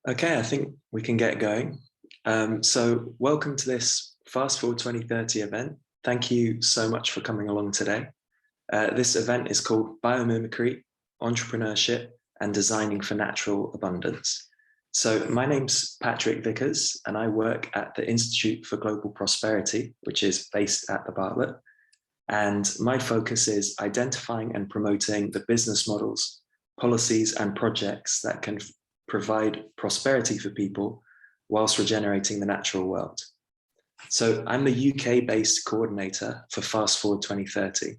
Okay, I think we can get going. So welcome to this Fast Forward 2030 event. Thank you so much for coming along today. This event is called Biomimicry, Entrepreneurship and Designing for Natural Abundance. So my name's Patrick Vickers and I work at the Institute for Global Prosperity, which is based at the Bartlett. And my focus is identifying and promoting the business models, policies and projects that can provide prosperity for people whilst regenerating the natural world. So I'm the UK-based coordinator for Fast Forward 2030,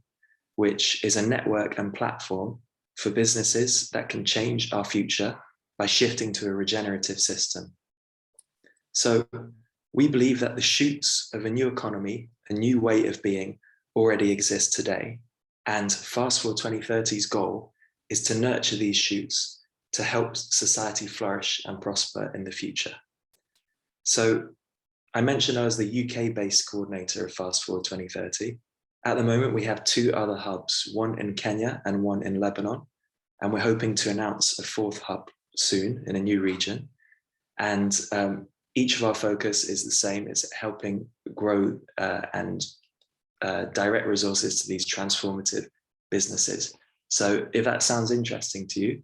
which is a network and platform for businesses that can change our future by shifting to a regenerative system. So we believe that the shoots of a new economy, a new way of being, already exist today. And Fast Forward 2030's goal is to nurture these shoots to help society flourish and prosper in the future. So I mentioned I was the UK-based coordinator of Fast Forward 2030. At the moment, we have two other hubs, one in Kenya and one in Lebanon. And we're hoping to announce a fourth hub soon in a new region. And each of our focus is the same, it's helping grow and direct resources to these transformative businesses. So if that sounds interesting to you,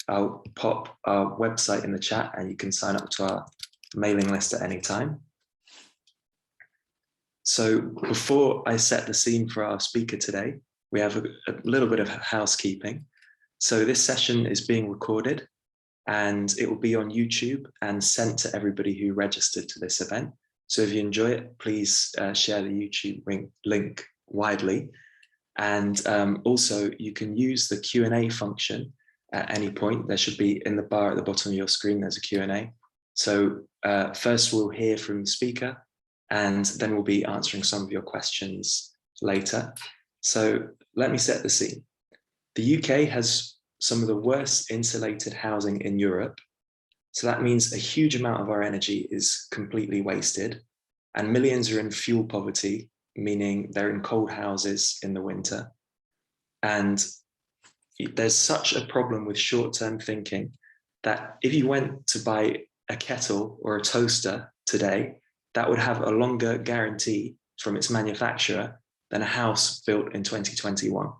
I'll pop our website in the chat and you can sign up to our mailing list at any time. So before I set the scene for our speaker today, we have a little bit of housekeeping. So this session is being recorded and it will be on YouTube and sent to everybody who registered to this event. So if you enjoy it, please share the YouTube link widely. And also you can use the Q&A function at any point. There should be in the bar at the bottom of your screen, there's a Q&A. So first we'll hear from the speaker and then we'll be answering some of your questions later. So let me set the scene. The UK has some of the worst insulated housing in Europe. So that means a huge amount of our energy is completely wasted and millions are in fuel poverty, meaning they're in cold houses in the winter. And there's such a problem with short-term thinking that if you went to buy a kettle or a toaster today, that would have a longer guarantee from its manufacturer than a house built in 2021.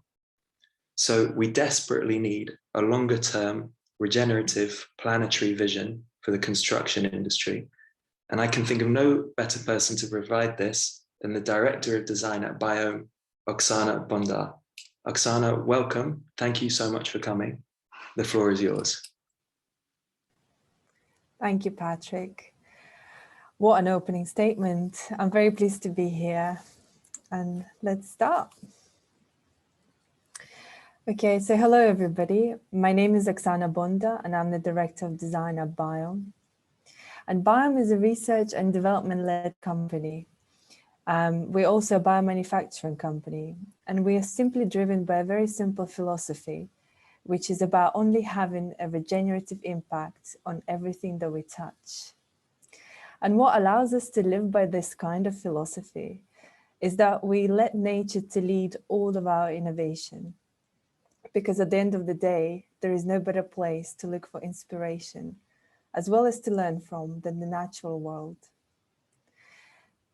So we desperately need a longer-term regenerative planetary vision for the construction industry. And I can think of no better person to provide this than the Director of Design at Biome, Oksana Bondar. Oksana, welcome. Thank you so much for coming. The floor is yours. Thank you, Patrick. What an opening statement. I'm very pleased to be here. And let's start. Okay, so hello, everybody. My name is Oksana Bondar, and I'm the Director of Design at Biome. And Biome is a research and development-led company. We're also a biomanufacturing company, and we are simply driven by a very simple philosophy, which is about only having a regenerative impact on everything that we touch. And what allows us to live by this kind of philosophy is that we let nature to lead all of our innovation. Because at the end of the day, there is no better place to look for inspiration, as well as to learn from, than the natural world.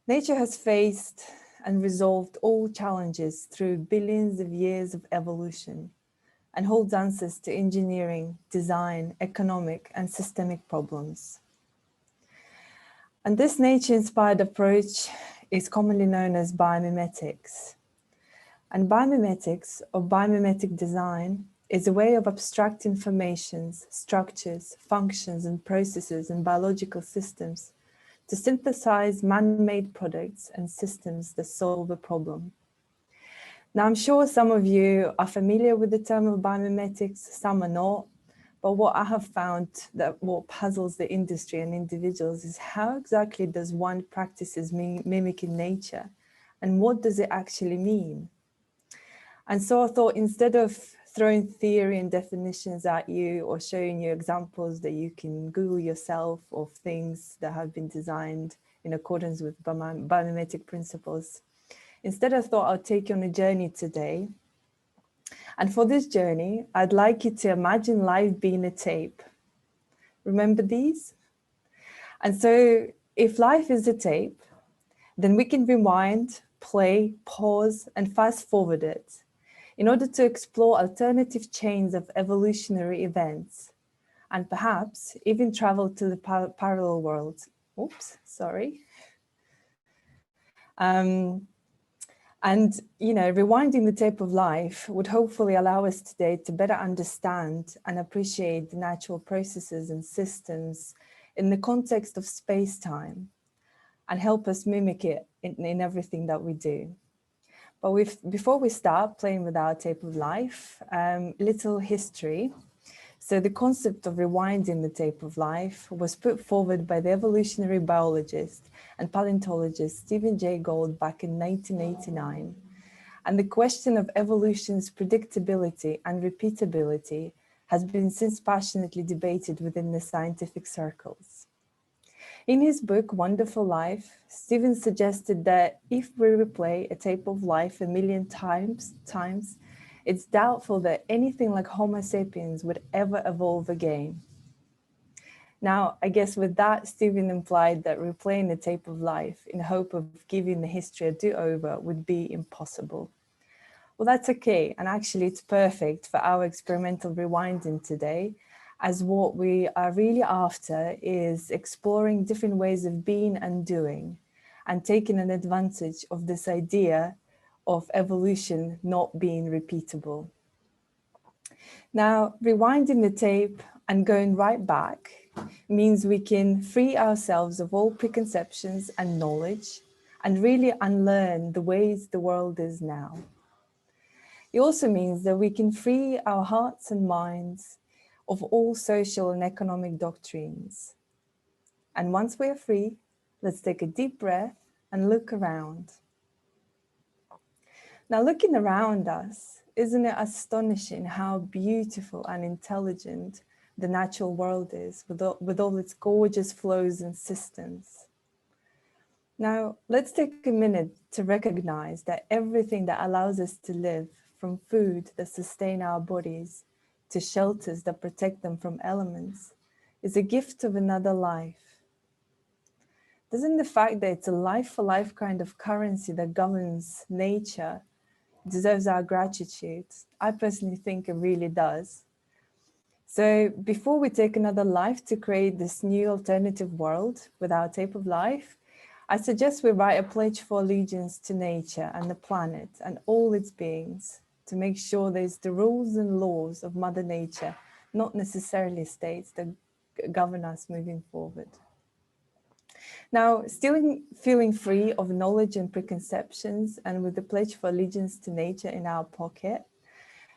Nature has faced and resolved all challenges through billions of years of evolution and holds answers to engineering, design, economic, and systemic problems. And this nature-inspired approach is commonly known as biomimetics. And biomimetics, or biomimetic design, is a way of abstract informations, structures, functions, and processes in biological systems to synthesize man-made products and systems that solve a problem. Now, I'm sure some of you are familiar with the term of biomimetics, some are not, but what I have found that what puzzles the industry and individuals is how exactly does one practices mimicking nature, and what does it actually mean? And so I thought, instead of throwing theory and definitions at you or showing you examples that you can Google yourself of things that have been designed in accordance with biomimetic principles, instead I thought I'll take you on a journey today. And for this journey, I'd like you to imagine life being a tape. Remember these? And so if life is a tape, then we can rewind, play, pause, and fast forward it in order to explore alternative chains of evolutionary events, and perhaps even travel to the parallel world. Oops, sorry. And, rewinding the tape of life would hopefully allow us today to better understand and appreciate the natural processes and systems in the context of space-time and help us mimic it in everything that we do. But before we start playing with our tape of life, little history. So the concept of rewinding the tape of life was put forward by the evolutionary biologist and paleontologist Stephen Jay Gould back in 1989. And the question of evolution's predictability and repeatability has been since passionately debated within the scientific circles. In his book, Wonderful Life, Stephen suggested that if we replay a tape of life a million times, it's doubtful that anything like Homo sapiens would ever evolve again. Now, I guess with that, Stephen implied that replaying a tape of life in hope of giving the history a do-over would be impossible. Well, that's okay, and actually it's perfect for our experimental rewinding today, as what we are really after is exploring different ways of being and doing, and taking an advantage of this idea of evolution not being repeatable. Now, rewinding the tape and going right back means we can free ourselves of all preconceptions and knowledge and really unlearn the ways the world is now. It also means that we can free our hearts and minds of all social and economic doctrines. And once we are free, let's take a deep breath and look around. Now, looking around us, isn't it astonishing how beautiful and intelligent the natural world is with all its gorgeous flows and systems? Now, let's take a minute to recognize that everything that allows us to live, from food that sustain our bodies to shelters that protect them from elements, is a gift of another life. Doesn't the fact that it's a life-for-life kind of currency that governs nature deserves our gratitude? I personally think it really does. So before we take another life to create this new alternative world with our tape of life, I suggest we write a pledge for allegiance to nature and the planet and all its beings, to make sure there's the rules and laws of Mother Nature, not necessarily states, that govern us moving forward. Now, still feeling free of knowledge and preconceptions, and with the pledge for allegiance to nature in our pocket,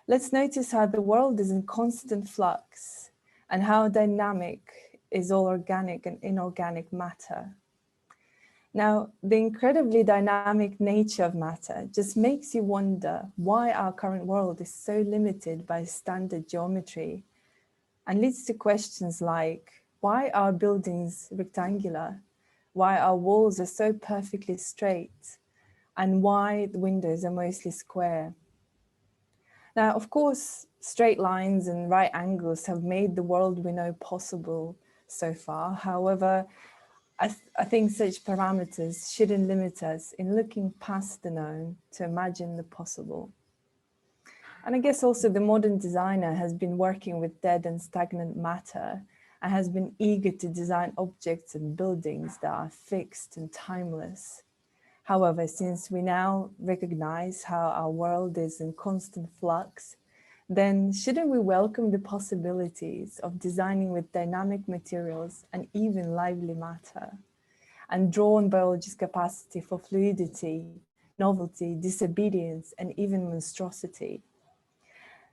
let's notice how the world is in constant flux and how dynamic is all organic and inorganic matter. Now, the incredibly dynamic nature of matter just makes you wonder why our current world is so limited by standard geometry, and leads to questions like, why are buildings rectangular? Why our walls are so perfectly straight? And why the windows are mostly square? Now, of course, straight lines and right angles have made the world we know possible so far. However, I think such parameters shouldn't limit us in looking past the known to imagine the possible. And I guess also the modern designer has been working with dead and stagnant matter and has been eager to design objects and buildings that are fixed and timeless. However, since we now recognize how our world is in constant flux, then shouldn't we welcome the possibilities of designing with dynamic materials and even lively matter, and draw on biology's capacity for fluidity, novelty, disobedience, and even monstrosity?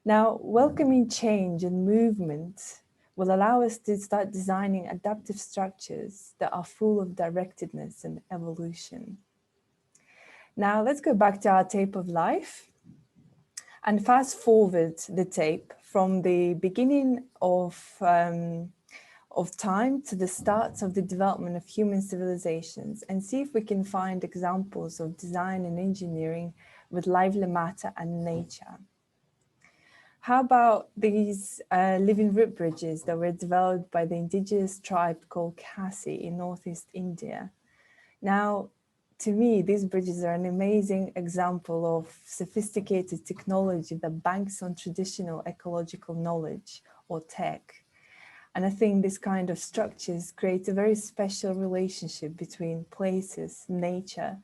Now, welcoming change and movement will allow us to start designing adaptive structures that are full of directedness and evolution. Now, let's go back to our tape of life and fast forward the tape from the beginning of time to the start of the development of human civilizations, and see if we can find examples of design and engineering with lively matter and nature. How about these living root bridges that were developed by the indigenous tribe called Khasi in northeast India? Now, to me, these bridges are an amazing example of sophisticated technology that banks on traditional ecological knowledge or tech. And I think this kind of structures create a very special relationship between places, nature,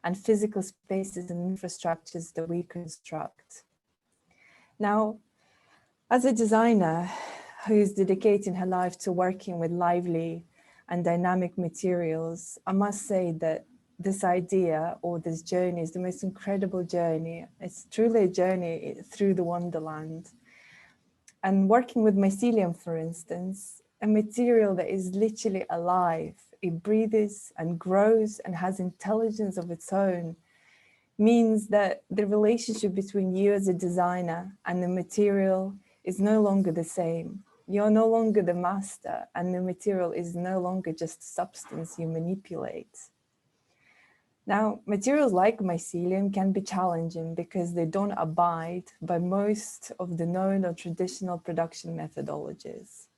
and physical spaces and infrastructures that we construct. Now, as a designer who's dedicating her life to working with lively and dynamic materials, I must say that this idea or this journey is the most incredible journey. It's truly a journey through the wonderland. And working with mycelium, for instance, a material that is literally alive, it breathes and grows and has intelligence of its own, means that the relationship between you as a designer and the material is no longer the same. You're no longer the master, and the material is no longer just a substance you manipulate. Now, materials like mycelium can be challenging because they don't abide by most of the known or traditional production methodologies.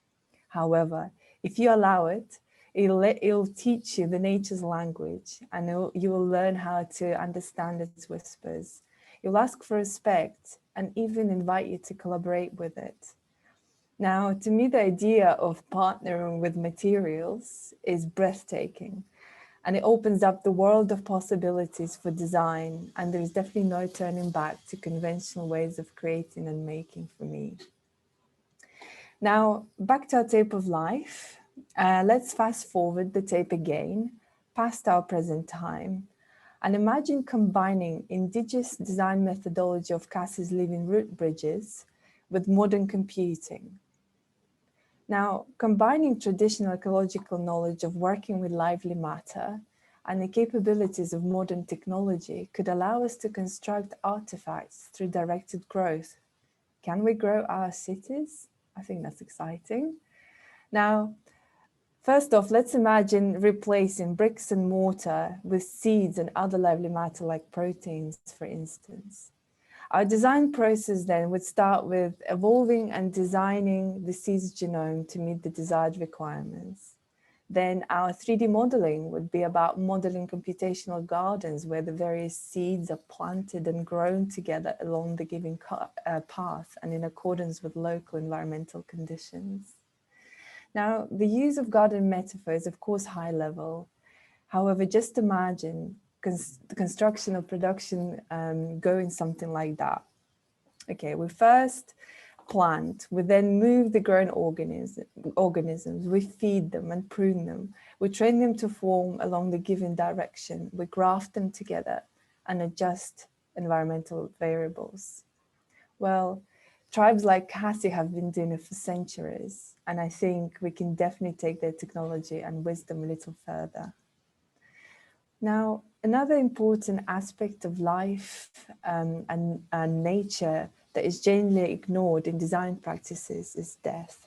However, if you allow it, it'll teach you the nature's language, and you will learn how to understand its whispers. You'll ask for respect and even invite you to collaborate with it. Now, to me, the idea of partnering with materials is breathtaking, and it opens up the world of possibilities for design, and there's definitely no turning back to conventional ways of creating and making for me. Now, back to our tape of life. Let's fast forward the tape again, past our present time, and imagine combining indigenous design methodology of Khasi's living root bridges with modern computing. Now, combining traditional ecological knowledge of working with lively matter and the capabilities of modern technology could allow us to construct artifacts through directed growth. Can we grow our cities? I think that's exciting. Now, first off, let's imagine replacing bricks and mortar with seeds and other lively matter like proteins, for instance. Our design process then would start with evolving and designing the seed's genome to meet the desired requirements. Then our 3D modeling would be about modeling computational gardens where the various seeds are planted and grown together along the given path and in accordance with local environmental conditions. Now, the use of garden metaphor is of course high level. However, just imagine the construction or production going something like that. Okay, we first plant, we then move the grown organisms, we feed them and prune them, we train them to form along the given direction, we graft them together and adjust environmental variables. Well, tribes like Khasi have been doing it for centuries, and I think we can definitely take their technology and wisdom a little further. Now, another important aspect of life and nature that is generally ignored in design practices is death,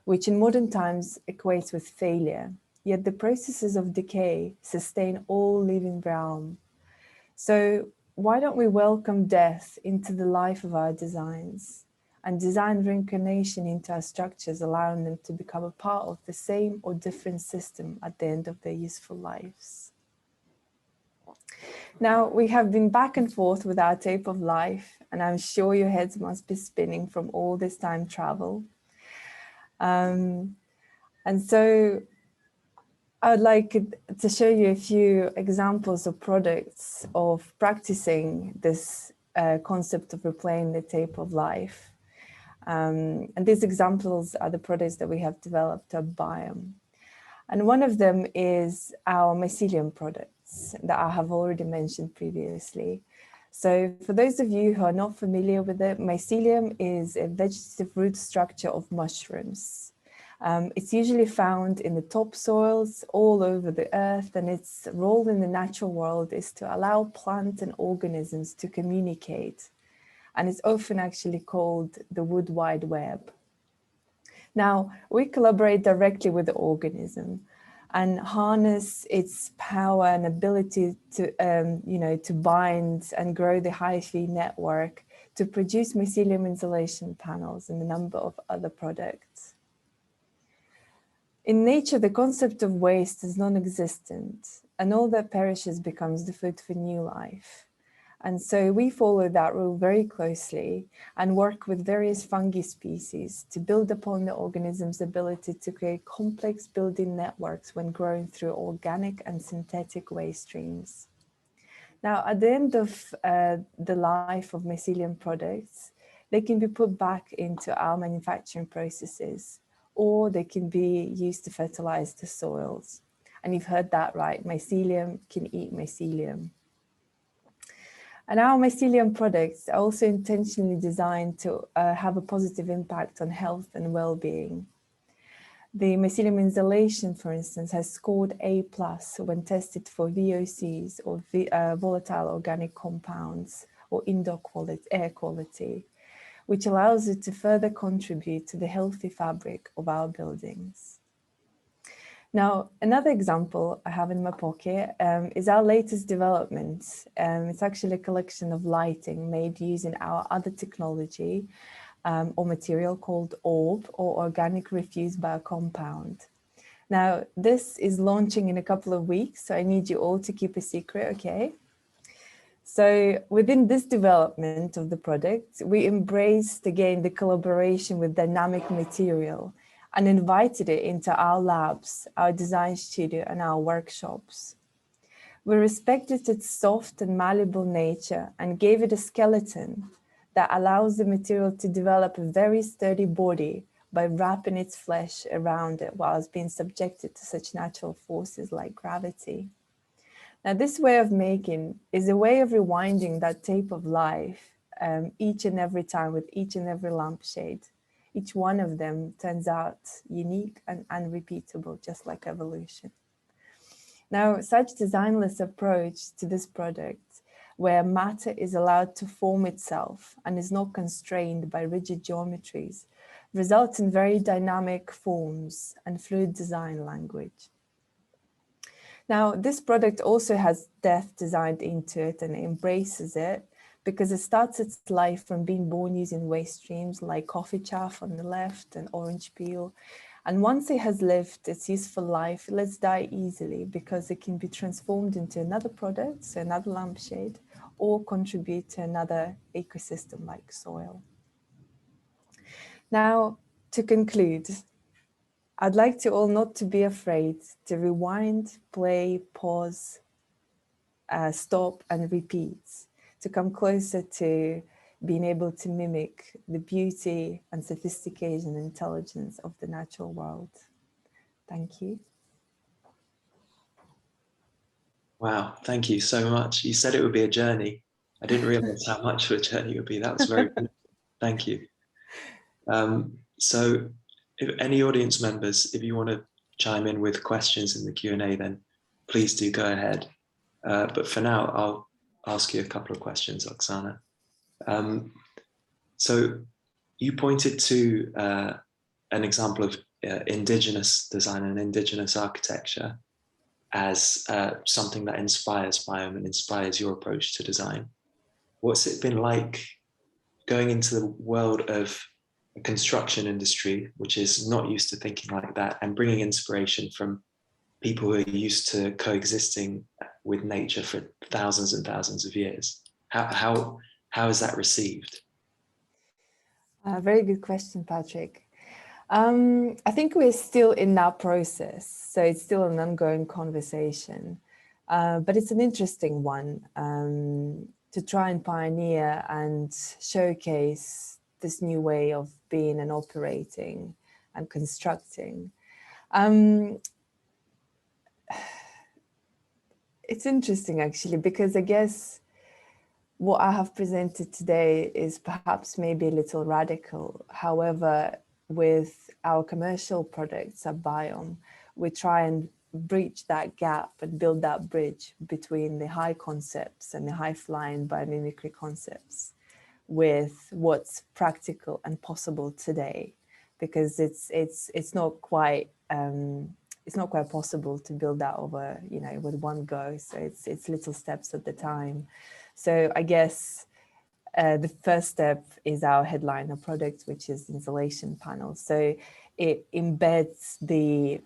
which in modern times equates with failure. Yet the processes of decay sustain all living realm. So why don't we welcome death into the life of our designs and design reincarnation into our structures, allowing them to become a part of the same or different system at the end of their useful lives? Now, we have been back and forth with our tape of life, and I'm sure your heads must be spinning from all this time travel. And so I would like to show you a few examples of products of practicing this concept of replaying the tape of life. And these examples are the products that we have developed at Biome. And one of them is our mycelium products that I have already mentioned previously. So for those of you who are not familiar with it, mycelium is a vegetative root structure of mushrooms. It's usually found in the topsoils all over the earth, and its role in the natural world is to allow plants and organisms to communicate. And it's often actually called the wood wide web. Now, we collaborate directly with the organism and harness its power and ability to, to bind and grow the hyphae network to produce mycelium insulation panels and a number of other products. In nature, the concept of waste is non-existent, and all that perishes becomes the food for new life. And so we follow that rule very closely and work with various fungi species to build upon the organism's ability to create complex building networks when growing through organic and synthetic waste streams. Now, at the end of the life of mycelium products, they can be put back into our manufacturing processes, or they can be used to fertilize the soils. And you've heard that right, mycelium can eat mycelium. And our mycelium products are also intentionally designed to have a positive impact on health and well-being. The mycelium insulation, for instance, has scored A+ when tested for VOCs, or volatile organic compounds, or indoor air quality, which allows it to further contribute to the healthy fabric of our buildings. Now, another example I have in my pocket is our latest development. It's actually a collection of lighting made using our other technology or material called ORB, or organic refuse biocompound. Now, this is launching in a couple of weeks, so I need you all to keep a secret, okay? So within this development of the product, we embraced again the collaboration with dynamic material and invited it into our labs, our design studio, and our workshops. We respected its soft and malleable nature and gave it a skeleton that allows the material to develop a very sturdy body by wrapping its flesh around it whilst being subjected to such natural forces like gravity. Now, this way of making is a way of rewinding that tape of life each and every time with each and every lampshade. Each one of them turns out unique and unrepeatable, just like evolution. Now, such designless approach to this product, where matter is allowed to form itself and is not constrained by rigid geometries, results in very dynamic forms and fluid design language. Now, this product also has death designed into it and embraces it, because it starts its life from being born using waste streams like coffee chaff on the left and orange peel. And once it has lived its useful life, it lets die easily, because it can be transformed into another product, so another lampshade, or contribute to another ecosystem like soil. Now, to conclude, I'd like to all not to be afraid to rewind, play, pause, stop and repeat, to come closer to being able to mimic the beauty and sophistication and intelligence of the natural world. Thank you. Wow, thank you so much. You said it would be a journey. I didn't realize how much of a journey it would be. That was very good. Thank you. So if any audience members, if you want to chime in with questions in the Q&A, then please do go ahead. But for now, I'll ask you a couple of questions, Oksana. So you pointed to an example of indigenous design and indigenous architecture as something that inspires Biome and inspires your approach to design. What's it been like going into the world of a construction industry, which is not used to thinking like that, and bringing inspiration from people who are used to coexisting with nature for thousands and thousands of years? How is that received? Very good question, Patrick. I think we're still in that process, so it's still an ongoing conversation, but it's an interesting one to try and pioneer and showcase this new way of being and operating and constructing. It's interesting, actually, because I guess what I have presented today is perhaps maybe a little radical. However, with our commercial products at Biome, we try and breach that gap and build that bridge between the high concepts and the high-flying biomimicry concepts with what's practical and possible today, because it's not quite possible to build that over, with one go. So it's little steps at the time. So I guess the first step is our headliner product, which is insulation panel. So it embeds the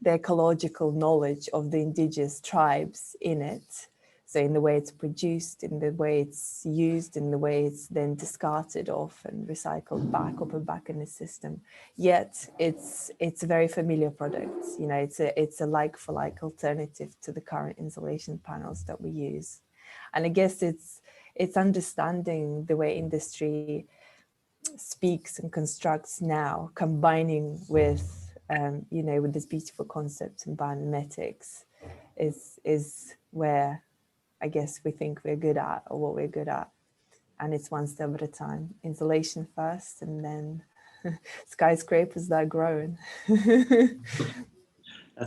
ecological knowledge of the indigenous tribes in it. So in the way it's produced, in the way it's used, in the way it's then discarded off and recycled back or put back in the system. Yet it's a very familiar product. You know, it's a like for like alternative to the current insulation panels that we use. And I guess it's understanding the way industry speaks and constructs now, combining with you know, with this beautiful concept in biomimetics, is where I guess we think we're good at, or what we're good at. And it's one step at a time. Insulation first, and then skyscrapers that are growing. That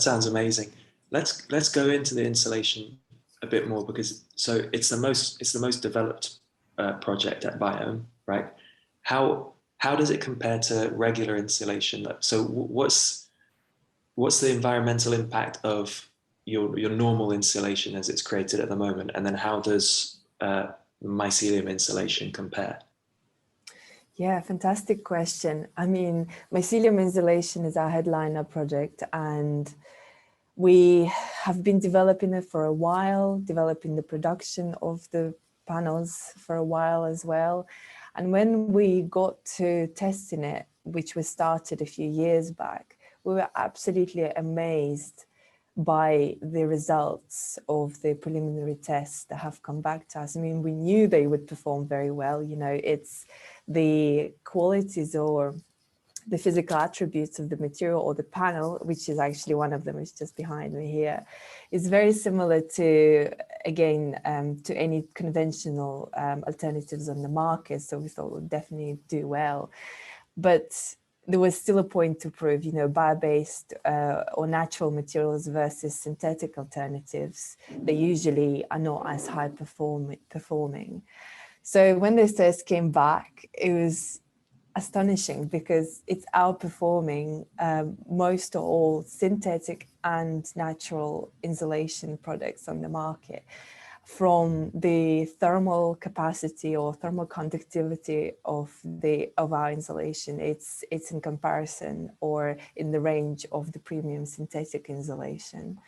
sounds amazing. Let's go into the insulation a bit more, because so it's the most developed project at Biome, right? How does it compare to regular insulation? So what's the environmental impact of your normal insulation as it's created at the moment, and then how does mycelium insulation compare? Yeah, fantastic question. I mean, Mycelium insulation is our headliner project, and we have been developing it for a while, developing the production of the panels for a while as well. And when we got to testing it, which was started a few years back, we were absolutely amazed by the results of the preliminary tests that have come back to us. I mean, we knew they would perform very well. You know, it's the qualities or the physical attributes of the material or the panel, which is actually one of them, is just behind me here, is very similar to, again, to any conventional alternatives on the market. So we thought we'll definitely do well. But there was still a point to prove, you know, bio-based or natural materials versus synthetic alternatives. They usually are not as high performing. So when this test came back, it was astonishing because it's outperforming most or all synthetic and natural insulation products on the market. From the thermal capacity or thermal conductivity of our insulation, it's in comparison or in the range of the premium synthetic insulation.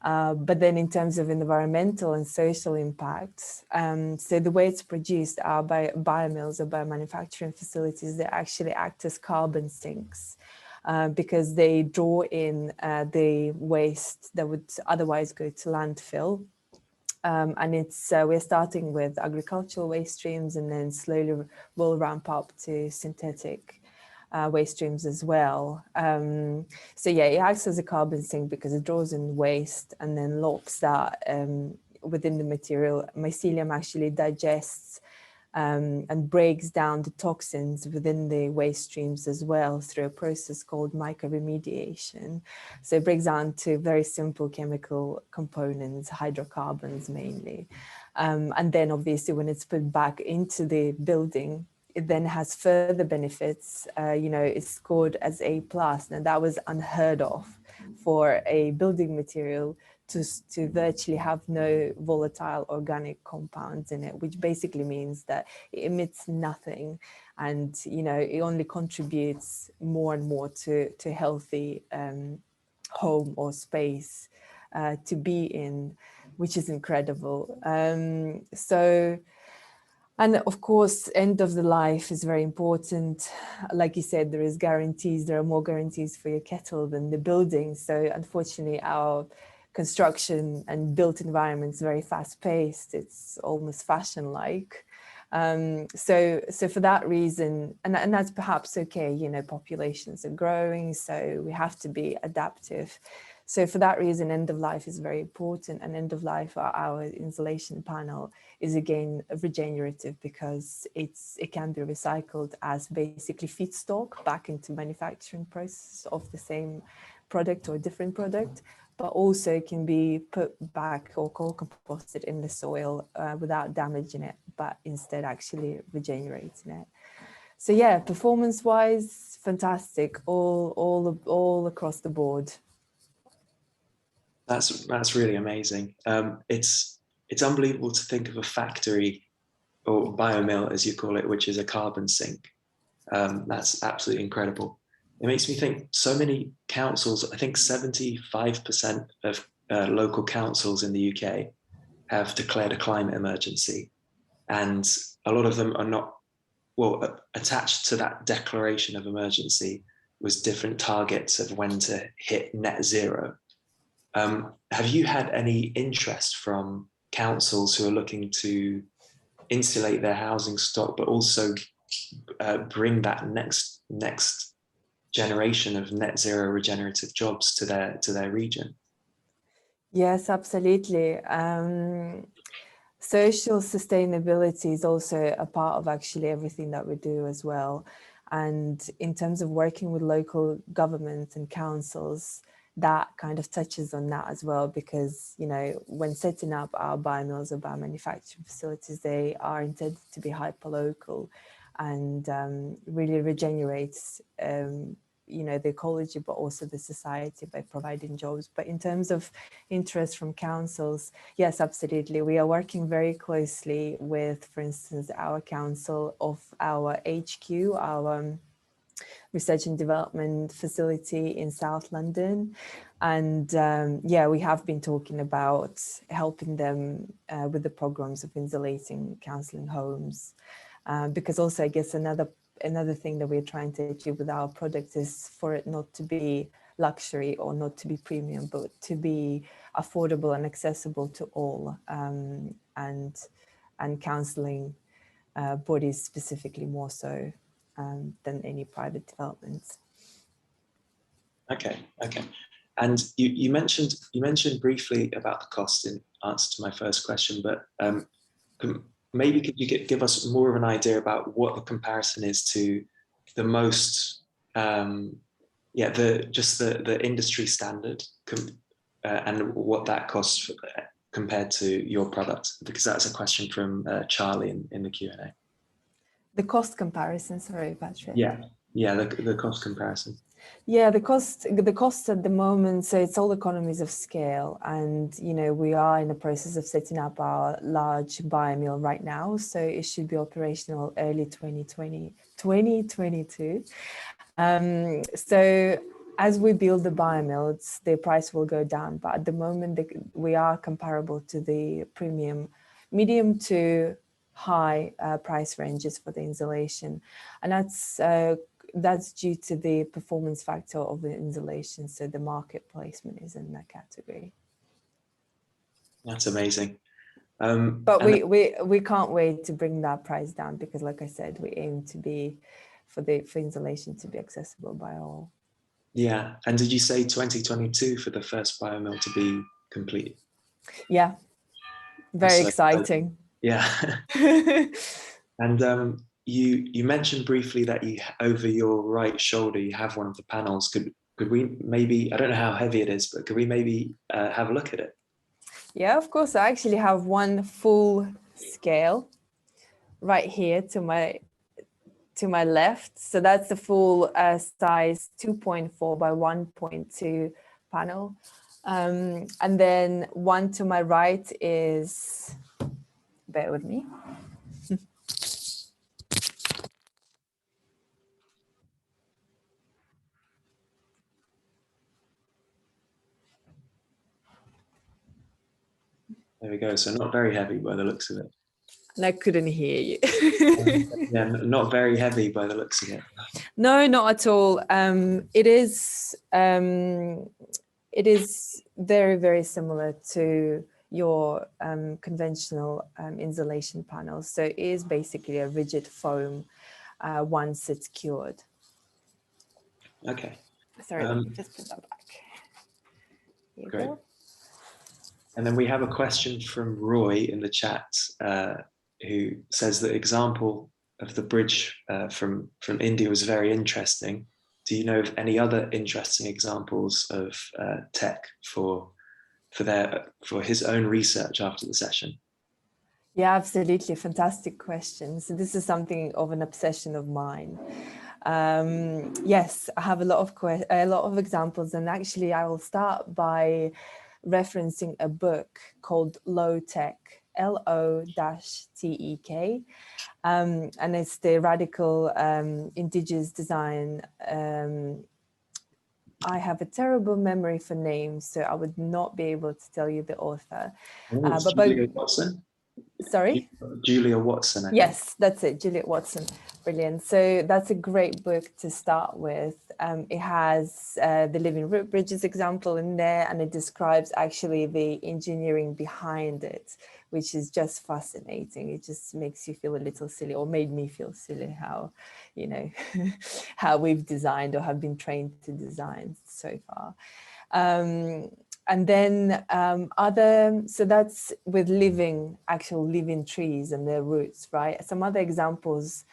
But then in terms of environmental and social impacts, so the way it's produced, our biomills or biomanufacturing facilities, they actually act as carbon sinks because they draw in the waste that would otherwise go to landfill. And it's we're starting with agricultural waste streams, and then slowly we'll ramp up to synthetic waste streams as well. So yeah, it acts as a carbon sink because it draws in waste and then locks that within the material. Mycelium actually digests and breaks down the toxins within the waste streams as well through a process called mycoremediation. So it breaks down to very simple chemical components, hydrocarbons mainly. And then obviously when it's put back into the building, it then has further benefits. You know, it's scored as A+, and that was unheard of for a building material to virtually have no volatile organic compounds in it, which basically means that it emits nothing, and you know, it only contributes more and more to healthy home or space to be in, which is incredible. And of course, end of the life is very important. Like you said, there are more guarantees for your kettle than the building. So unfortunately, our construction and built environment is very fast paced. It's almost fashion-like. So for that reason, and that's perhaps okay, you know, populations are growing, so we have to be adaptive. So for that reason, end of life is very important, and end of life, our insulation panel is again regenerative because it can be recycled as basically feedstock back into manufacturing process of the same product or different product, but also can be put back or composted in the soil without damaging it, but instead actually regenerating it. So yeah, performance-wise, fantastic, all across the board. That's really amazing. It's unbelievable to think of a factory or biomill, as you call it, which is a carbon sink. That's absolutely incredible. It makes me think so many councils, I think 75% of local councils in the UK have declared a climate emergency. And a lot of them are not, well, attached to that declaration of emergency was different targets of when to hit net zero. Have you had any interest from councils who are looking to insulate their housing stock, but also bring that next generation of net zero regenerative jobs to their region? Yes, absolutely. Social sustainability is also a part of actually everything that we do as well. And in terms of working with local governments and councils, that kind of touches on that as well, because, you know, when setting up our biomills or biomanufacturing facilities, they are intended to be hyperlocal and really regenerates you know, the ecology, but also the society by providing jobs. But in terms of interest from councils, yes, absolutely. We are working very closely with, for instance, our council of our HQ, our research and development facility in South London. And yeah, we have been talking about helping them with the programs of insulating counselling homes. Because also, I guess another thing that we're trying to achieve with our product is for it not to be luxury or not to be premium, but to be affordable and accessible to all, and counselling bodies specifically more so than any private developments. Okay. And you mentioned briefly about the cost in answer to my first question, but maybe could you give us more of an idea about what the comparison is to the most, the industry standard and what that costs compared to your product? Because that's a question from Charlie in the Q&A. The cost comparison, sorry, Patrick. Yeah, the cost comparison. Yeah, the cost at the moment, so it's all economies of scale, and you know, we are in the process of setting up our large biomill right now, so it should be operational early 2022. So as we build the biomill, the price will go down, but at the moment we are comparable to the premium, medium to high price ranges for the insulation, and that's due to the performance factor of the insulation. So the market placement is in that category. That's amazing. But we can't wait to bring that price down, because like I said, we aim to be for insulation to be accessible by all. Yeah. And did you say 2022 for the first biomill to be complete? Yeah. Very exciting. Yeah. And you mentioned briefly that you, over your right shoulder, you have one of the panels. Could we maybe, I don't know how heavy it is, but could we maybe have a look at it? Yeah, of course. I actually have one full scale right here to my left. So that's the full size 2.4 by 1.2 panel. And then one to my right is, bear with me. There we go. So not very heavy by the looks of it. And I couldn't hear you. Yeah, not very heavy by the looks of it. No, not at all. It is very, very similar to your conventional insulation panels. So it is basically a rigid foam once it's cured. Okay. Sorry, let me just put that back. Here Great. go. And then we have a question from Roy in the chat, who says the example of the bridge from India was very interesting. Do you know of any other interesting examples of tech for his own research after the session? Yeah, absolutely. Fantastic question. So this is something of an obsession of mine. Yes, I have a lot of examples, and actually I will start by referencing a book called Low Tech LO-TEK. And it's the radical indigenous design. I have a terrible memory for names, so I would not be able to tell you the author. But Julia Watson? Sorry? Julia Watson, I think. Yes, that's it, Juliet Watson. Brilliant. So that's a great book to start with. It has the living root bridges example in there, and it describes actually the engineering behind it, which is just fascinating. It just makes you feel a little silly, or made me feel silly, how, you know, how we've designed or have been trained to design so far. And then so that's with actual living trees and their roots, right? Some other examples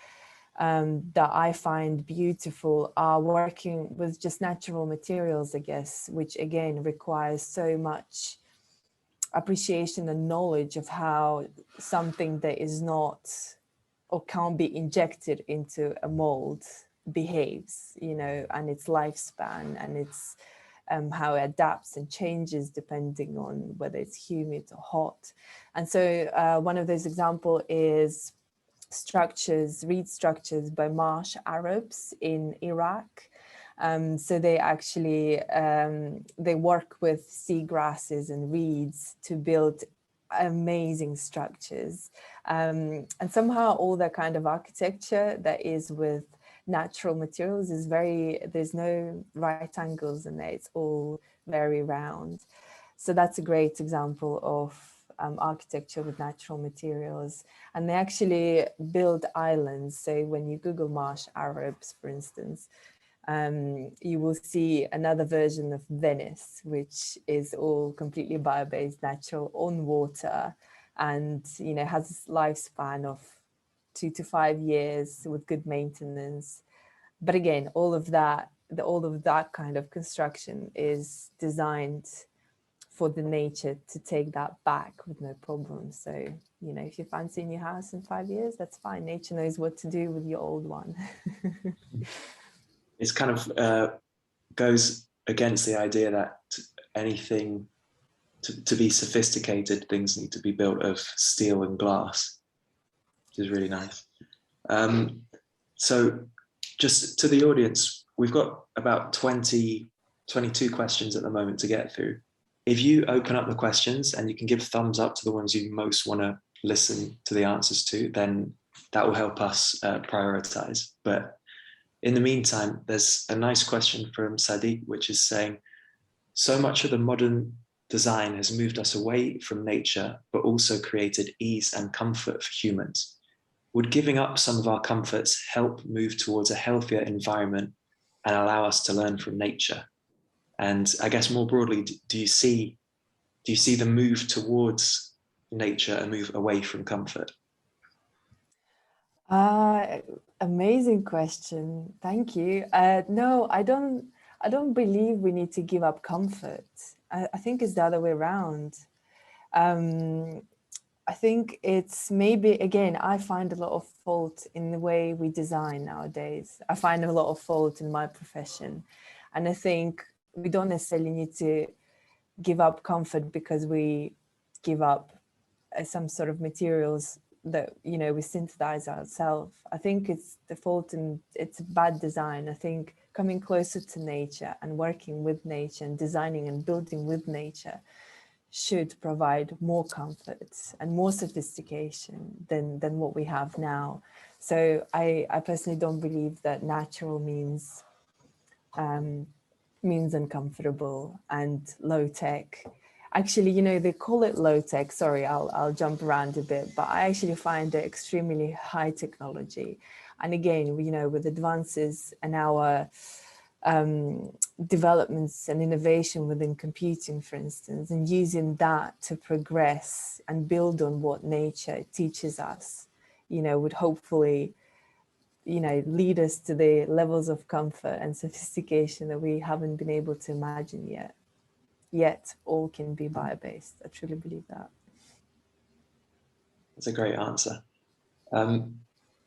that I find beautiful are working with just natural materials, I guess, which again requires so much appreciation and knowledge of how something that is not or can't be injected into a mold behaves, you know, and its lifespan and its how it adapts and changes depending on whether it's humid or hot. And so one of those examples is reed structures by marsh Arabs in Iraq. So they actually, they work with seagrasses and reeds to build amazing structures. And somehow all that kind of architecture that is with natural materials is there's no right angles in there, it's all very round. So that's a great example of architecture with natural materials. And they actually build islands. So when you Google marsh Arabs, for instance, you will see another version of Venice, which is all completely bio-based, natural, on water, and, you know, has a lifespan of 2 to 5 years with good maintenance. But again, all of that kind of construction is designed for the nature to take that back with no problem. So, you know, if you fancy a new house in 5 years, that's fine. Nature knows what to do with your old one. It's kind of goes against the idea that anything to be sophisticated, things need to be built of steel and glass, which is really nice. So just to the audience, we've got about 22 questions at the moment to get through. If you open up the questions and you can give thumbs up to the ones you most want to listen to the answers to, then that will help us prioritize. But in the meantime, there's a nice question from Sadiq, which is saying, so much of the modern design has moved us away from nature, but also created ease and comfort for humans. Would giving up some of our comforts help move towards a healthier environment and allow us to learn from nature? And I guess more broadly, do you see the move towards nature and move away from comfort? Amazing question. Thank you. No, I don't believe we need to give up comfort. I think it's the other way around. I think it's maybe, again, I find a lot of fault in the way we design nowadays. I find a lot of fault in my profession. And I think we don't necessarily need to give up comfort because we give up some sort of materials that, you know, we synthesize ourselves. I think it's the fault and it's bad design. I think coming closer to nature and working with nature and designing and building with nature should provide more comfort and more sophistication than what we have now. So I personally don't believe that natural means uncomfortable and low tech. Actually, you know, they call it low tech. Sorry, I'll jump around a bit, but I actually find it extremely high technology. And again, you know, with advances and our developments and innovation within computing, for instance, and using that to progress and build on what nature teaches us, you know, would hopefully, you know, lead us to the levels of comfort and sophistication that we haven't been able to imagine yet. Yet all can be bio-based. I truly believe that. That's a great answer.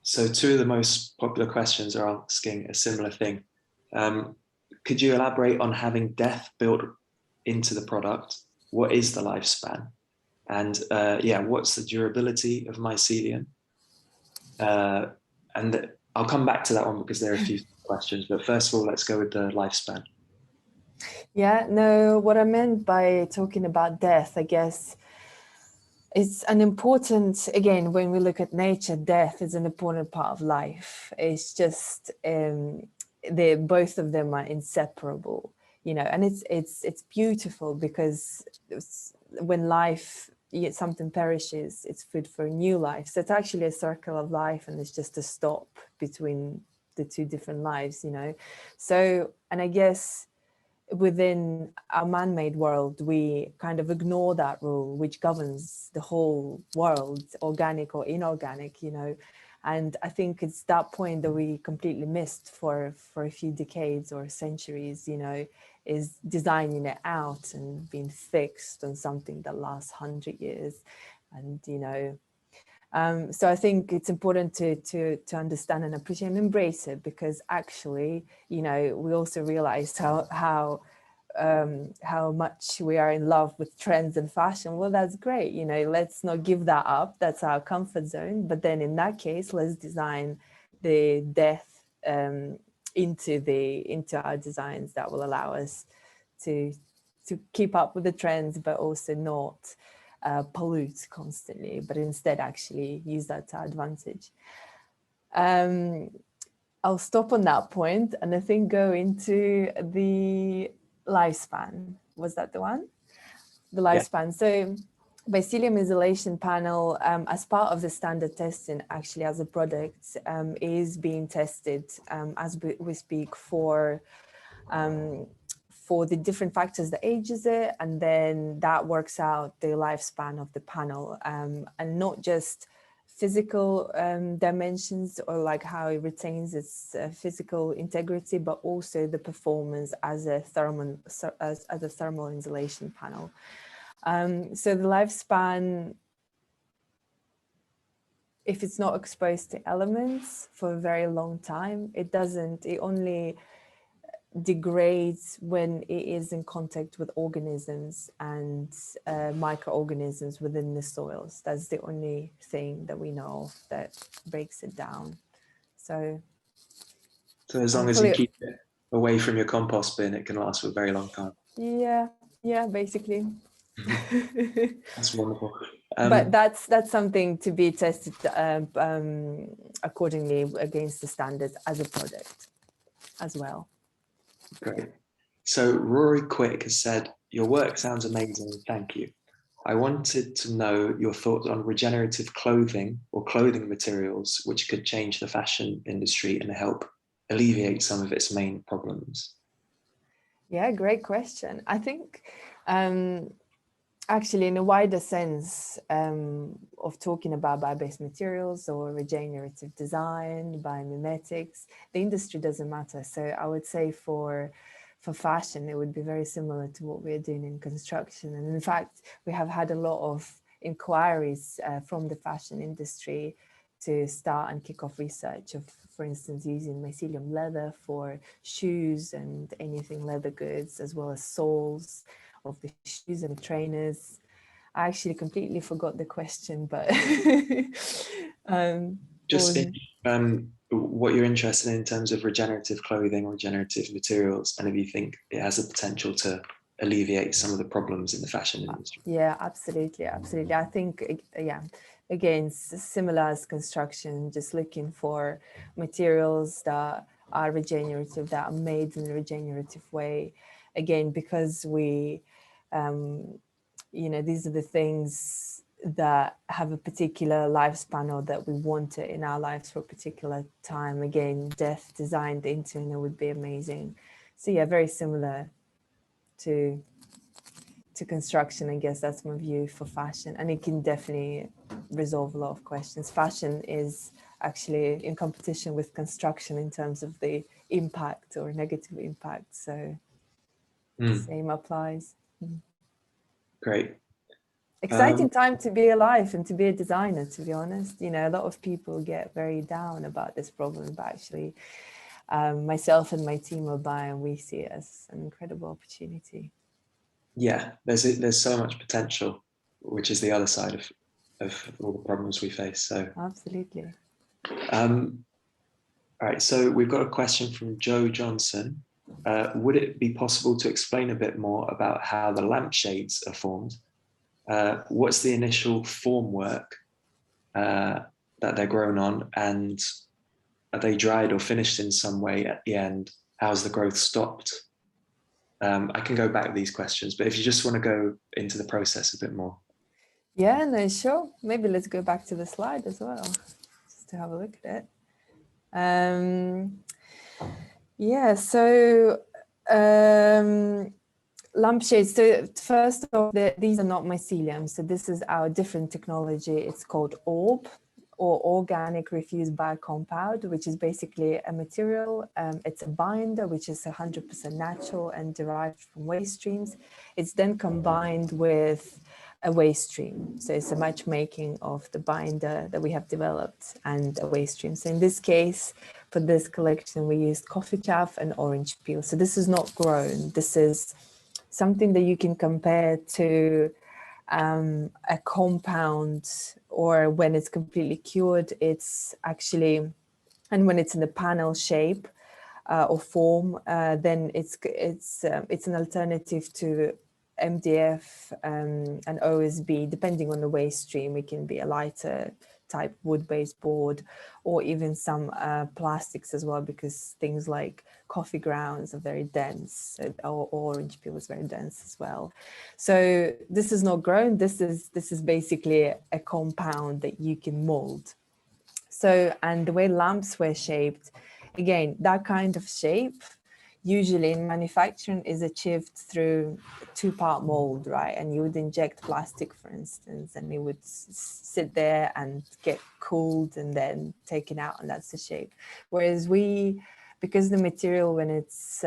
So two of the most popular questions are asking a similar thing. Could you elaborate on having death built into the product? What is the lifespan? And yeah, what's the durability of mycelium? And I'll come back to that one because there are a few questions, but first of all, let's go with the lifespan. Yeah, no, what I meant by talking about death, I guess, it's an important, again, when we look at nature, death is an important part of life. It's just, both of them are inseparable, you know, and it's beautiful because when something perishes, it's food for a new life. So it's actually a circle of life, and it's just a stop between the two different lives, you know. So, and I guess within our man-made world, we kind of ignore that rule which governs the whole world, organic or inorganic, you know. And I think it's that point that we completely missed for a few decades or centuries, you know, is designing it out and being fixed on something that lasts 100 years. And, you know, so I think it's important to understand and appreciate and embrace it, because actually, you know, we also realized how much we are in love with trends and fashion. Well, that's great, you know, let's not give that up. That's our comfort zone. But then in that case, let's design the death into our designs that will allow us to keep up with the trends, but also not pollute constantly, but instead actually use that to our advantage. I'll stop on that point and I think go into the lifespan. Was that the one? The lifespan. Yeah. So Mycelium isolation panel, as part of the standard testing, actually as a product, is being tested as we speak for the different factors that ages it, and then that works out the lifespan of the panel, and not just physical dimensions or like how it retains its physical integrity, but also the performance as a thermal insulation panel. So the lifespan, if it's not exposed to elements for a very long time, it only degrades when it is in contact with organisms and microorganisms within the soils. That's the only thing that we know of that breaks it down. So as long as you keep it away from your compost bin, it can last for a very long time. Yeah, basically. That's wonderful. But that's something to be tested accordingly against the standards as a product as well. Great. So Rory Quick has said, your work sounds amazing, thank you. I wanted to know your thoughts on regenerative clothing or clothing materials which could change the fashion industry and help alleviate some of its main problems. Yeah, great question. I think actually in a wider sense of talking about bio-based materials or regenerative design, biomimetics, the industry doesn't matter. So I would say for fashion, it would be very similar to what we're doing in construction. And in fact, we have had a lot of inquiries from the fashion industry to start and kick off research of, for instance, using mycelium leather for shoes and anything leather goods, as well as soles of the shoes and the trainers. I actually completely forgot the question, but what you're interested in terms of regenerative clothing or regenerative materials, and if you think it has the potential to alleviate some of the problems in the fashion industry. Yeah, absolutely. I think, yeah, again, similar as construction, just looking for materials that are regenerative, that are made in a regenerative way. Again, because we, you know, these are the things that have a particular lifespan or that we want it in our lives for a particular time. Again, death designed into it would be amazing. So yeah, very similar to construction. I guess that's my view for fashion, and it can definitely resolve a lot of questions. Fashion is actually in competition with construction in terms of the impact or negative impact, so same applies. Great. Exciting time to be alive and to be a designer, to be honest. You know, a lot of people get very down about this problem, but actually myself and my team at Biome, we see it as an incredible opportunity. Yeah, there's so much potential which is the other side of all the problems we face. So absolutely. All right, so we've got a question from Joe Johnson. Would it be possible to explain a bit more about how the lampshades are formed? What's the initial formwork that they're grown on, and are they dried or finished in some way at the end? How's the growth stopped? I can go back to these questions, but if you just want to go into the process a bit more. Yeah, no, sure. Maybe let's go back to the slide as well, just to have a look at it. Yeah, so lampshades. So first off, these are not mycelium. So this is our different technology. It's called ORB, or organic refuse biocompound, which is basically a material. It's a binder, which is 100% natural and derived from waste streams. It's then combined with a waste stream. So it's a matchmaking of the binder that we have developed and a waste stream. So in this case, for this collection, we used coffee chaff and orange peel. So this is not grown. This is something that you can compare to a compound, or when it's completely cured, it's actually, and when it's in the panel shape or form, then it's an alternative to MDF and OSB, depending on the waste stream. It can be a lighter type wood-based board, or even some plastics as well, because things like coffee grounds are very dense, or orange peel is very dense as well. So this is not grown. This is basically a compound that you can mold. So, and the way lamps were shaped, again, that kind of shape usually in manufacturing is achieved through two-part mold, right? And you would inject plastic, for instance, and it would sit there and get cooled and then taken out, and that's the shape. Whereas because the material, when it's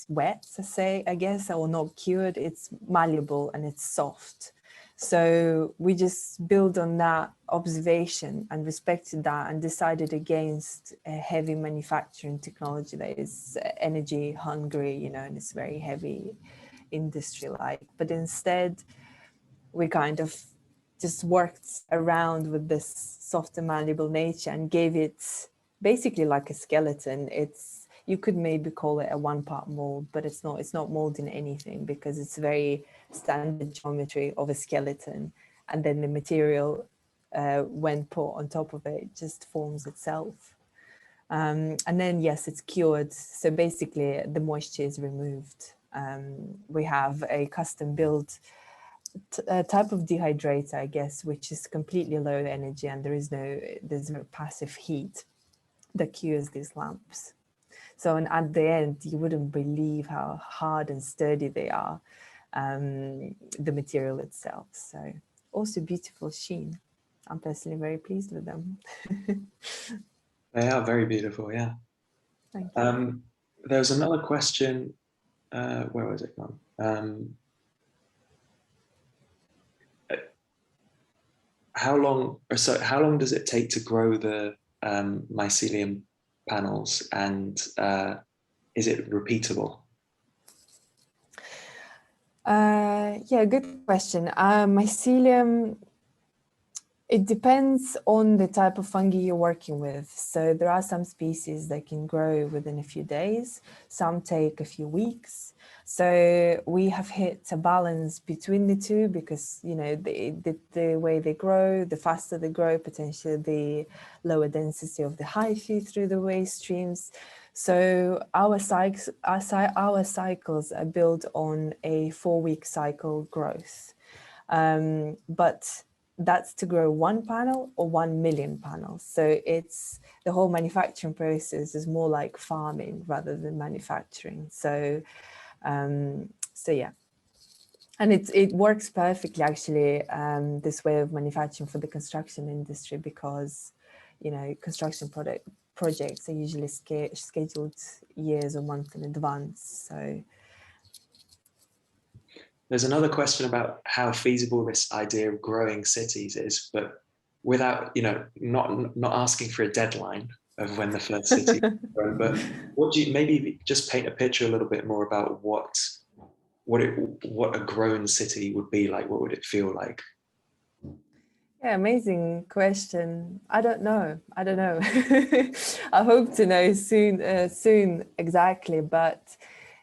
wet, say, I guess, or not cured, it's malleable and it's soft. So we just build on that observation and respected that, and decided against a heavy manufacturing technology that is energy hungry, and it's very heavy industry-like. But instead, we kind of just worked around with this soft and malleable nature and gave it basically like a skeleton. You could maybe call it a one-part mold, but it's not molding anything, because it's very standard geometry of a skeleton, and then the material, when put on top of it, just forms itself. And then, yes, it's cured. So basically, the moisture is removed. We have a custom-built type of dehydrator, I guess, which is completely low energy, and there's no passive heat that cures these lamps. So, and at the end, you wouldn't believe how hard and sturdy they are, the material itself. So also beautiful sheen. I'm personally very pleased with them. They are very beautiful, yeah. Thank you. There was another question, where was it gone? How long does it take to grow the mycelium panels, and is it repeatable? Yeah, good question. Mycelium, it depends on the type of fungi you're working with. So there are some species that can grow within a few days. Some take a few weeks. So we have hit a balance between the two, because, the way they grow, the faster they grow, potentially the lower density of the hyphae through the waste streams. So our cycles are built on a 4-week cycle growth. But that's to grow 1 panel or 1 million panels. So it's the whole manufacturing process is more like farming rather than manufacturing. So yeah, and it works perfectly, actually, this way of manufacturing for the construction industry, because construction projects are usually scheduled years or months in advance. So there's another question about how feasible this idea of growing cities is, but without, not asking for a deadline of when the first city is grown, but what do you maybe just paint a picture a little bit more about what what a grown city would be like. What would it feel like? Yeah, amazing question. I don't know. I hope to know soon exactly, but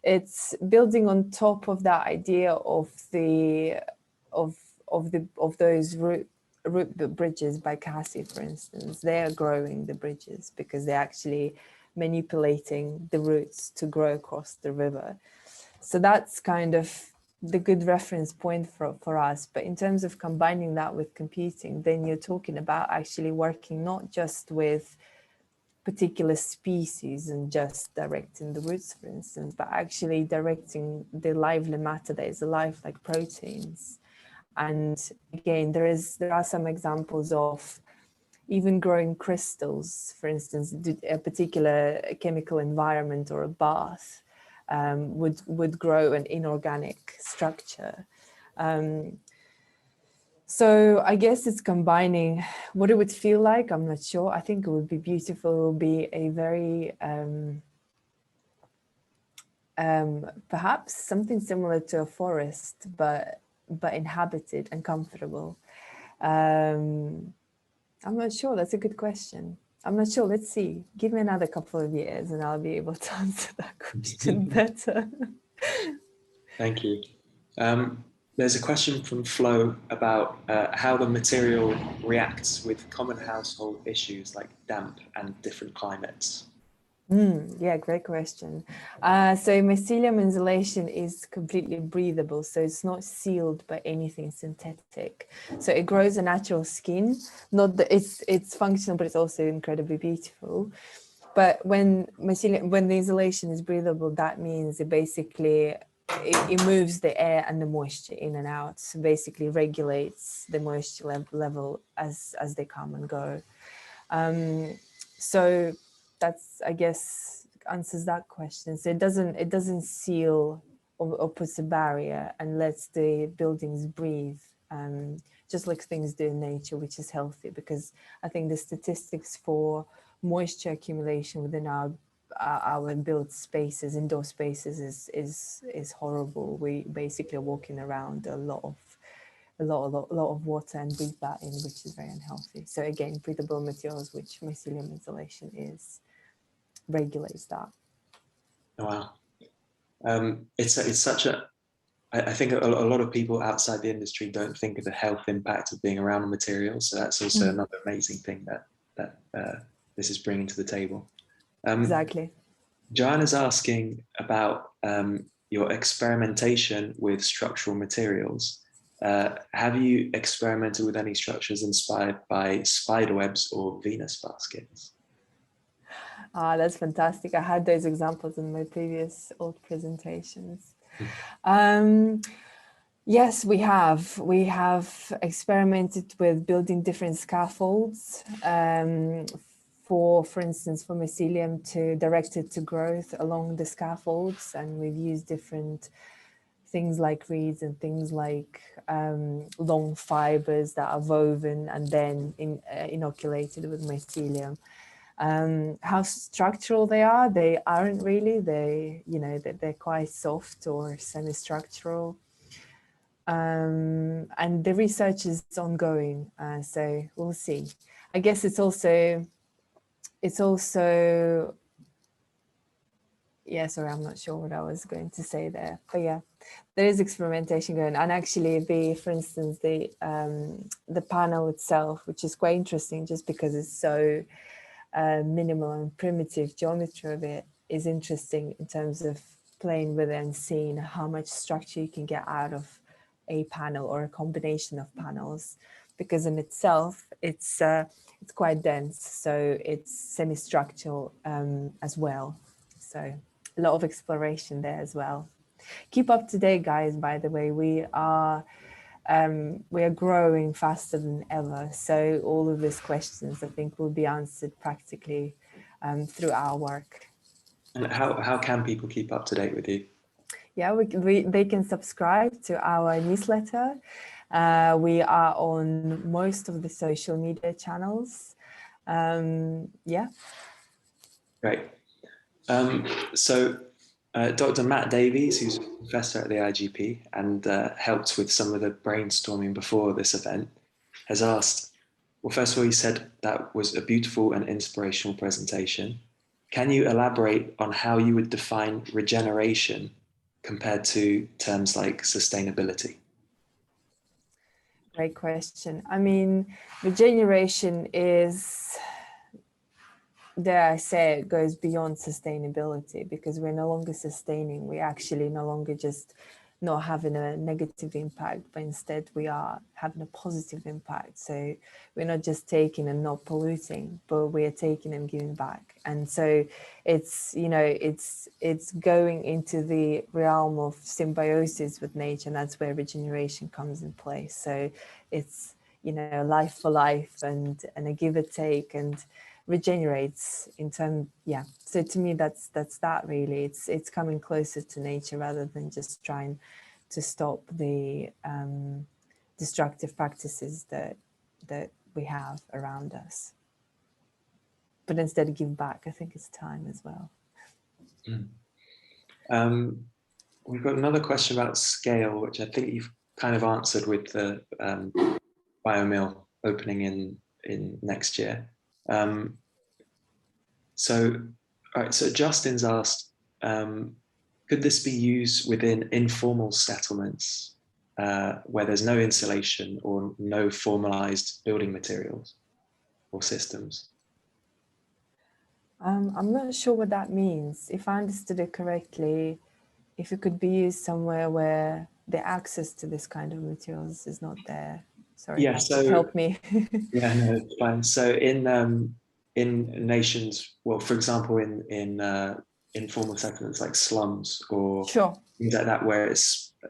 it's building on top of that idea of those root bridges by Cassie, for instance. They are growing the bridges because they're actually manipulating the roots to grow across the river. So that's kind of the good reference point for us. But in terms of combining that with computing, then you're talking about actually working not just with particular species and just directing the roots, for instance, but actually directing the lively matter that is alive, like proteins. And again, there are some examples of even growing crystals, for instance, a particular chemical environment or a bath would grow an inorganic structure. So I guess it's combining what it would feel like. I'm not sure. I think it would be beautiful. It would be a very, perhaps something similar to a forest, but inhabited and comfortable. I'm not sure. That's a good question. I'm not sure. Let's see. Give me another couple of years and I'll be able to answer that question better. Thank you. There's a question from Flo about how the material reacts with common household issues like damp and different climates. Yeah, great question. So mycelium insulation is completely breathable, so it's not sealed by anything synthetic. So it grows a natural skin. Not that it's functional, but it's also incredibly beautiful. But when the insulation is breathable, that means it basically it moves the air and the moisture in and out. So basically regulates the moisture level as they come and go. So that's, I guess, answers that question. So it doesn't seal or puts a barrier and lets the buildings breathe, just like things do in nature, which is healthy, because I think the statistics for moisture accumulation within our built spaces, indoor spaces, is horrible. We basically are walking around a lot of water and breathe that in, which is very unhealthy. So again, breathable materials, which mycelium insulation is, regulates that. Wow. It's such a, I think a lot of people outside the industry don't think of the health impact of being around the materials. So that's also another amazing thing that this is bringing to the table. Exactly. Joanna's asking about your experimentation with structural materials. Have you experimented with any structures inspired by spider webs or Venus baskets? That's fantastic. I had those examples in my previous old presentations. Yes, we have. We have experimented with building different scaffolds for instance, for mycelium to direct it to growth along the scaffolds. And we've used different things like reeds and things like long fibers that are woven and then inoculated with mycelium. How structural they aren't really. They're quite soft or semi-structural. And the research is ongoing, so we'll see. I guess it's also, yeah, sorry, I'm not sure what I was going to say there, but yeah, there is experimentation going. And actually for instance, the panel itself, which is quite interesting just because it's so minimal and primitive geometry of it, is interesting in terms of playing with it and seeing how much structure you can get out of a panel or a combination of panels, because in itself it's quite dense, so it's semi-structural as well. So a lot of exploration there as well. Keep up to date, guys. By the way, we are growing faster than ever, so all of these questions I think will be answered practically through our work. And how can people keep up to date with you? Yeah, they can subscribe to our newsletter. We are on most of the social media channels. Yeah. Great. So Dr. Matt Davies, who's a professor at the IGP and helped with some of the brainstorming before this event, has asked, well, first of all, he said that was a beautiful and inspirational presentation. Can you elaborate on how you would define regeneration compared to terms like sustainability? Great question. I mean, regeneration is, dare I say, it goes beyond sustainability, because we're no longer sustaining. We're actually no longer just not having a negative impact, but instead we are having a positive impact. So we're not just taking and not polluting, but we are taking and giving back. And so it's, you know, it's going into the realm of symbiosis with nature, and that's where regeneration comes in place. So it's, you know, life for life and a give or take, and regenerates in terms, yeah. So to me, that's that really. It's coming closer to nature rather than just trying to stop the destructive practices that we have around us, but instead give back. I think it's time as well. We've got another question about scale, which I think you've kind of answered with the biomill opening in next year. So Justin's asked, could this be used within informal settlements where there's no insulation or no formalized building materials or systems? I'm not sure what that means. If I understood it correctly, if it could be used somewhere where the access to this kind of materials is not there. Sorry, Yeah, Patrick, so help me. yeah, no, it's fine. So in nations, well, for example, in informal settlements like slums or Sure. things like that, where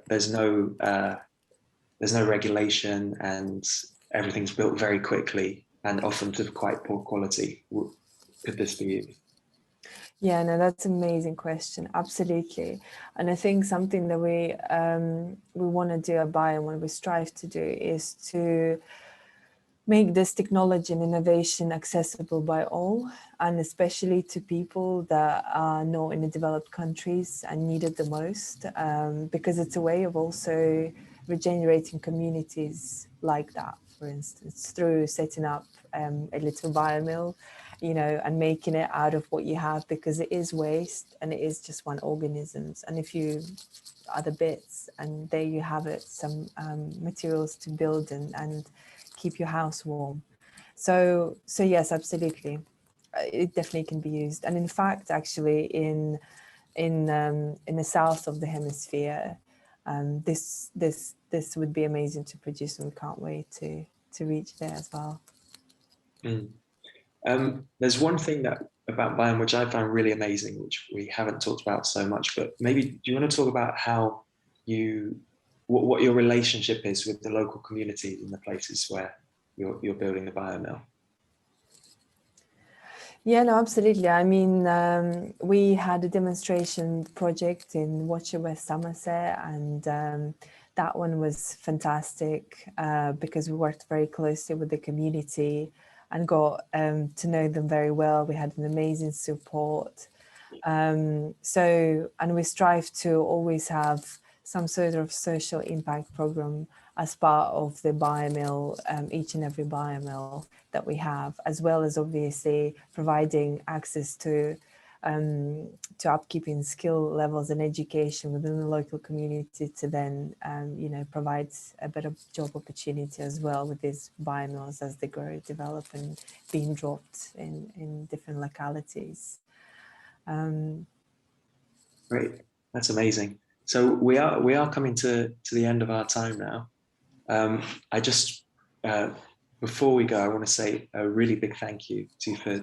there's no regulation and everything's built very quickly and often to quite poor quality. Could this be used? Yeah, no, that's an amazing question. Absolutely. And I think something that we want to do at Biome, what we strive to do, is to make this technology and innovation accessible by all, and especially to people that are not in the developed countries and need it the most, because it's a way of also regenerating communities like that, for instance, through setting up a little biomill, you know, and making it out of what you have, because it is waste and it is just one organisms. And if you other bits, and there you have it, some materials to build and keep your house warm. So yes, absolutely, it definitely can be used. And in fact, actually, in the south of the hemisphere, this would be amazing to produce, and we can't wait to reach there as well. There's one thing about Biome which I found really amazing, which we haven't talked about so much, but maybe do you want to talk about how what your relationship is with the local communities in the places where you're building the biomill? Yeah, no, absolutely. I mean, we had a demonstration project in Watcher, West Somerset, and that one was fantastic because we worked very closely with the community and got to know them very well. We had an amazing support. And we strive to always have some sort of social impact program as part of the biomill, each and every biomill that we have, as well as obviously providing access to upkeeping skill levels and education within the local community to then, you know, provide a better job opportunity as well with these biomills as they grow, develop, and being dropped in different localities. Great, that's amazing. So we are coming to the end of our time now. I just before we go, I want to say a really big thank you to you for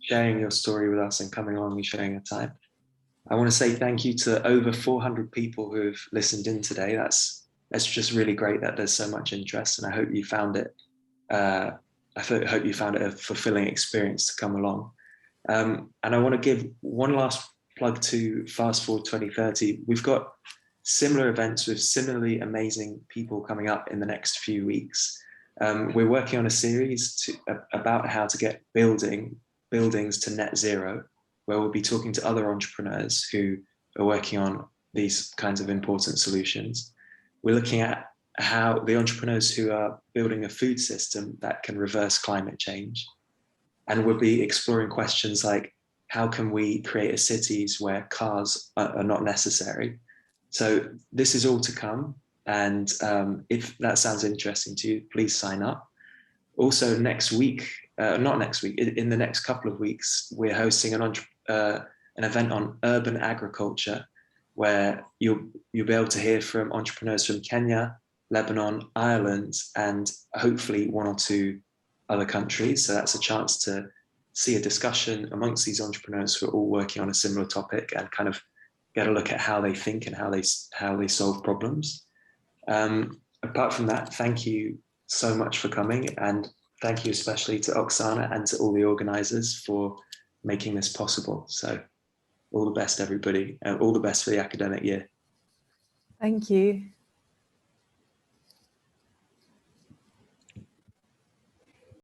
sharing your story with us and coming along and sharing your time. I want to say thank you to over 400 people who have listened in today. That's just really great that there's so much interest, and I hope you found it. I hope you found it a fulfilling experience to come along. And I want to give one last plug to Fast Forward 2030. We've got similar events with similarly amazing people coming up in the next few weeks. We're working on a series about how to get buildings to net zero, where we'll be talking to other entrepreneurs who are working on these kinds of important solutions. We're looking at how the entrepreneurs who are building a food system that can reverse climate change. And we'll be exploring questions like, how can we create cities where cars are not necessary? So this is all to come. And if that sounds interesting to you, please sign up. Also next week, not next week, in the next couple of weeks, we're hosting an event on urban agriculture, where you'll be able to hear from entrepreneurs from Kenya, Lebanon, Ireland, and hopefully one or two other countries. So that's a chance to see a discussion amongst these entrepreneurs who are all working on a similar topic and kind of get a look at how they think and how they solve problems. Apart from that, thank you so much for coming, and thank you especially to Oksana and to all the organizers for making this possible. So all the best, everybody, and all the best for the academic year. Thank you.